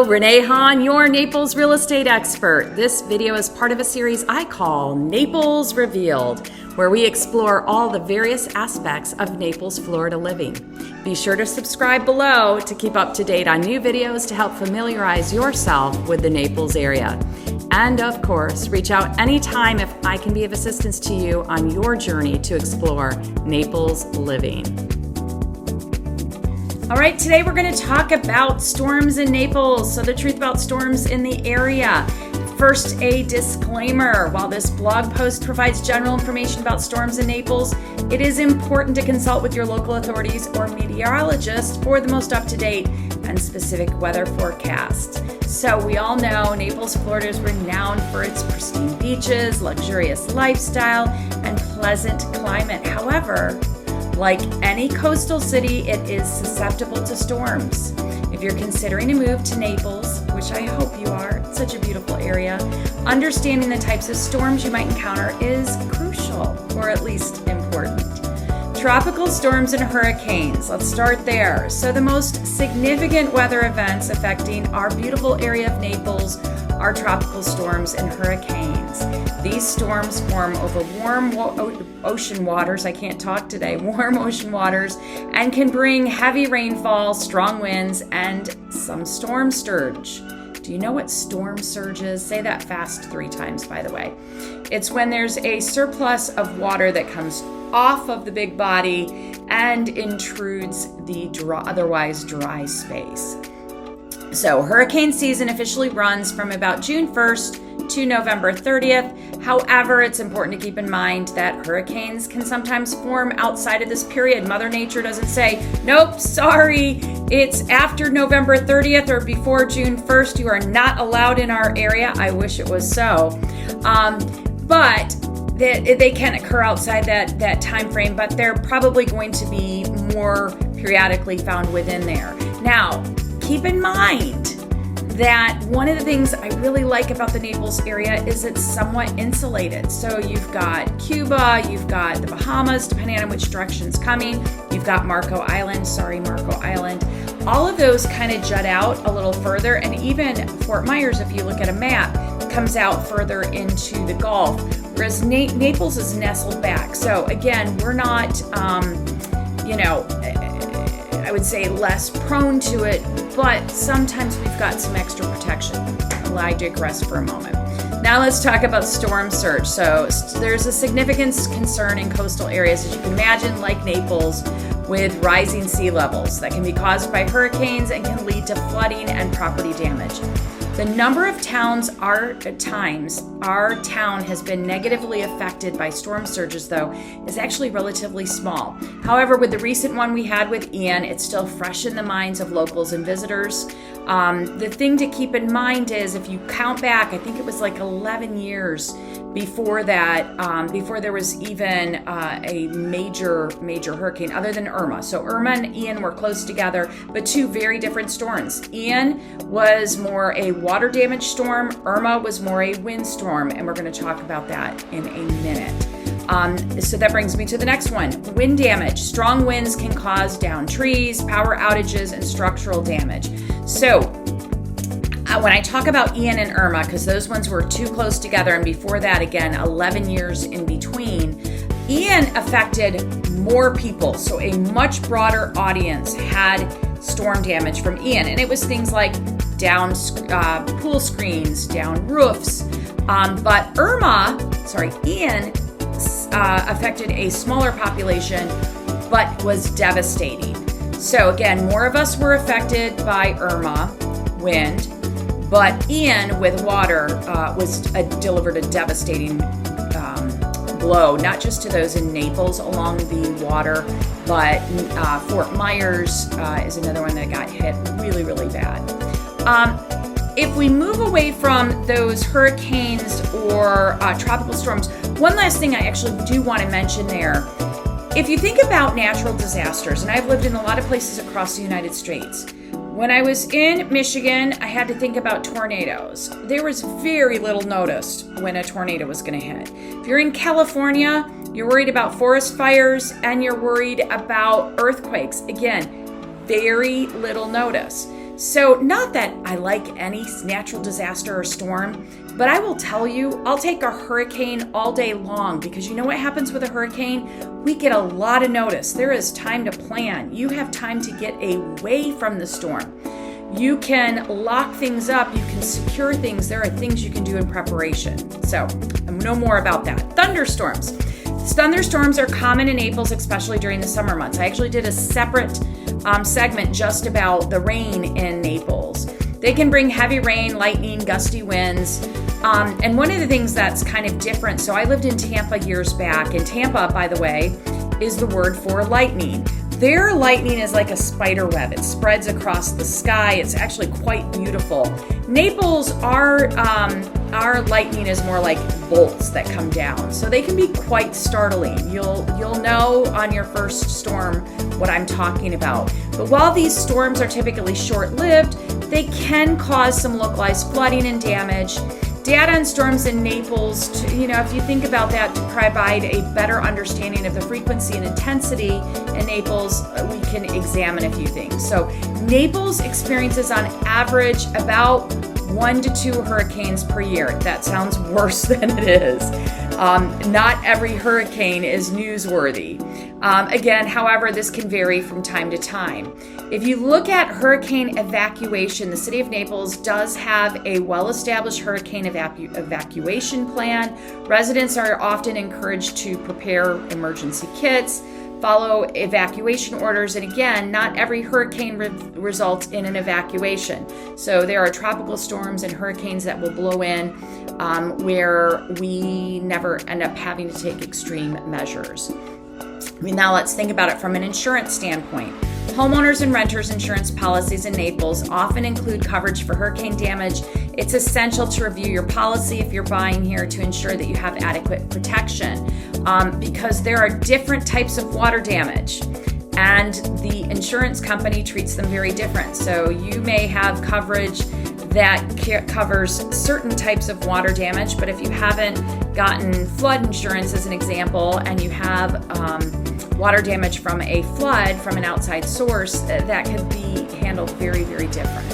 Renee Hahn, your Naples Real Estate Expert. This video is part of a series I call Naples Revealed, where we explore all the various aspects of Naples, Florida living. Be sure to subscribe below to keep up to date on new videos to help familiarize yourself with the Naples area. And of course, reach out anytime if I can be of assistance to you on your journey to explore Naples living. All right, today we're going to talk about storms in Naples. So the truth about storms in the area. First, a disclaimer. While this blog post provides general information about storms in Naples, it is important to consult with your local authorities or meteorologist for the most up-to-date and specific weather forecasts. So we all know Naples, Florida is renowned for its pristine beaches, luxurious lifestyle, and pleasant climate. However, like any coastal city, it is susceptible to storms. If you're considering a move to Naples, which I hope you are, it's such a beautiful area, understanding the types of storms you might encounter is crucial, or at least important. Tropical storms and hurricanes, let's start there. So the most significant weather events affecting our beautiful area of Naples are tropical storms and hurricanes. These storms form over warm ocean waters, warm ocean waters, and can bring heavy rainfall, strong winds, and some storm surge. Do you know what storm surge is? Say that fast 3 times, by the way. It's when there's a surplus of water that comes off of the big body and intrudes the otherwise dry space. So hurricane season officially runs from about June 1st to November 30th. However, it's important to keep in mind that hurricanes can sometimes form outside of this period. Mother Nature doesn't say, nope, sorry, it's after November 30th or before June 1st. You are not allowed in our area. I wish it was so. But they can occur outside that time frame, but they're probably going to be more periodically found within there. Now, keep in mind that one of the things I really like about the Naples area is it's somewhat insulated. So you've got Cuba, you've got the Bahamas, depending on which direction it's coming. You've got Marco Island. All of those kind of jut out a little further. And even Fort Myers, if you look at a map, comes out further into the Gulf, whereas Naples is nestled back. So again, we're not, I would say less prone to it, but sometimes we've got some extra protection. I digress for a moment. Now let's talk about storm surge. So there's a significant concern in coastal areas, as you can imagine, like Naples, with rising sea levels that can be caused by hurricanes and can lead to flooding and property damage. The number of times our town has been negatively affected by storm surges, though, is actually relatively small. However, with the recent one we had with Ian, it's still fresh in the minds of locals and visitors. The thing to keep in mind is if you count back, I think it was like 11 years before that, before there was even a major hurricane other than Irma. So Irma and Ian were close together, but 2 very different storms. Ian was more a water damage storm. Irma was more a wind storm, and we're going to talk about that in a minute. So that brings me to the next one. Wind damage. Strong winds can cause downed trees, power outages, and structural damage. So when I talk about Ian and Irma, because those ones were too close together, and before that, again, 11 years in between, Ian affected more people. So a much broader audience had storm damage from Ian. And it was things like down pool screens, down roofs. But Ian affected a smaller population, but was devastating. So again, more of us were affected by Irma, wind, but Ian with water delivered a devastating blow, not just to those in Naples along the water, but Fort Myers is another one that got hit really, really bad. If we move away from those hurricanes or tropical storms, one last thing I actually do want to mention there. If you think about natural disasters, and I've lived in a lot of places across the United States, when I was in Michigan, I had to think about tornadoes. There was very little notice when a tornado was going to hit. If you're in California, you're worried about forest fires and you're worried about earthquakes. Again, very little notice. So not that I like any natural disaster or storm, but I will tell you, I'll take a hurricane all day long, because you know what happens with a hurricane? We get a lot of notice. There is time to plan. You have time to get away from the storm. You can lock things up. You can secure things. There are things you can do in preparation. So know more about that. Thunderstorms. Thunderstorms are common in Naples, especially during the summer months. I actually did a separate segment just about the rain in Naples. They can bring heavy rain, lightning, gusty winds. And one of the things that's kind of different, so I lived in Tampa years back, and Tampa, by the way, is the word for lightning. Their lightning is like a spider web. It spreads across the sky. It's actually quite beautiful. Naples, our lightning is more like bolts that come down. So they can be quite startling. You'll know on your first storm what I'm talking about. But while these storms are typically short-lived, they can cause some localized flooding and damage. Data on storms in Naples, if you think about that, to provide a better understanding of the frequency and intensity in Naples, we can examine a few things. So Naples experiences on average about 1 to 2 hurricanes per year. That sounds worse than it is. Not every hurricane is newsworthy. Again, however, this can vary from time to time. If you look at hurricane evacuation, the city of Naples does have a well-established hurricane evacuation plan. Residents are often encouraged to prepare emergency kits, follow evacuation orders, and again, not every hurricane results in an evacuation. So there are tropical storms and hurricanes that will blow in where we never end up having to take extreme measures. Now let's think about it from an insurance standpoint. Homeowners and renters insurance policies in Naples often include coverage for hurricane damage. It's essential to review your policy if you're buying here to ensure that you have adequate protection, because there are different types of water damage, and the insurance company treats them very different. So you may have coverage that covers certain types of water damage, but if you haven't gotten flood insurance as an example, and you have water damage from a flood from an outside source, that could be handled very, very different.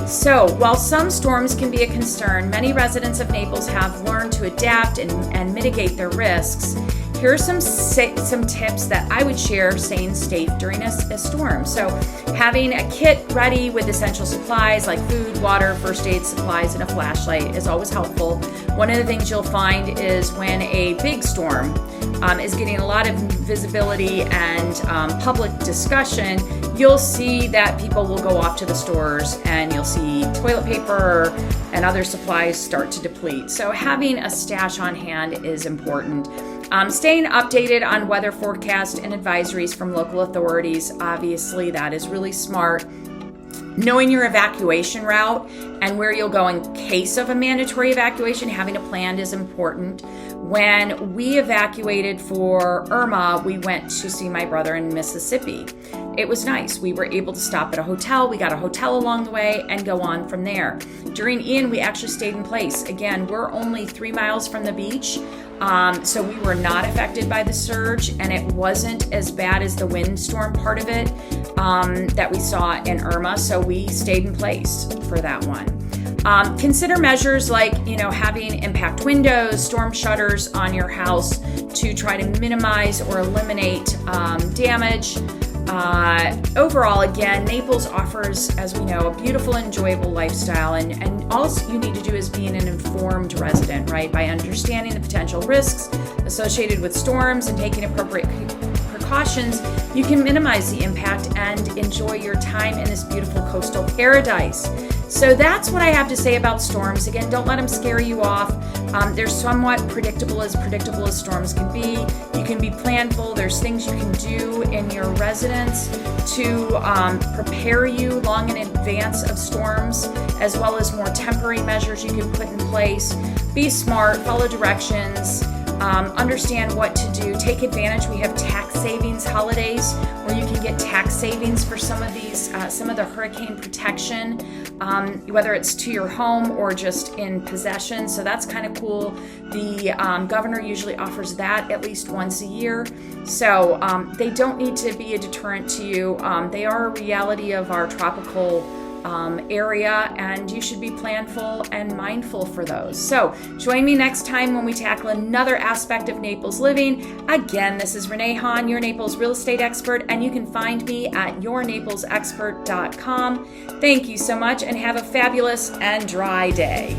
So while some storms can be a concern, many residents of Naples have learned to adapt and mitigate their risks. Here are some tips that I would share staying safe during a storm. So having a kit ready with essential supplies like food, water, first aid supplies, and a flashlight is always helpful. One of the things you'll find is when a big storm is getting a lot of visibility and public discussion, you'll see that people will go off to the stores and you'll see toilet paper and other supplies start to deplete. So having a stash on hand is important. Staying updated on weather forecast and advisories from local authorities, obviously that is really smart. Knowing your evacuation route and where you'll go in case of a mandatory evacuation, having a plan is important. When we evacuated for Irma, we went to see my brother in Mississippi. It was nice. We were able to stop at a hotel. We got a hotel along the way and go on from there. During Ian, we actually stayed in place. Again, we're only 3 miles from the beach, so we were not affected by the surge, and it wasn't as bad as the windstorm part of it that we saw in Irma, so we stayed in place for that one. Consider measures like, having impact windows, storm shutters on your house to try to minimize or eliminate damage. Overall, again, Naples offers, as we know, a beautiful, enjoyable lifestyle, and all you need to do is be an informed resident, right? By understanding the potential risks associated with storms and taking appropriate precautions, you can minimize the impact and enjoy your time in this beautiful coastal paradise. So that's what I have to say about storms. Again, don't let them scare you off. They're somewhat predictable as storms can be. You can be planful. There's things you can do in your residence to prepare you long in advance of storms, as well as more temporary measures you can put in place. Be smart, follow directions, understand what to do, take advantage. We have tax savings holidays where you can get tax savings for some of these, some of the hurricane protection, whether it's to your home or just in possession. So that's kind of cool. The governor usually offers that at least once a year. So they don't need to be a deterrent to you. They are a reality of our tropical area, and you should be planful and mindful for those. So join me next time when we tackle another aspect of Naples living. Again, this is Renee Hahn, your Naples Real Estate Expert, and you can find me at yournaplesexpert.com. Thank you so much, and have a fabulous and dry day.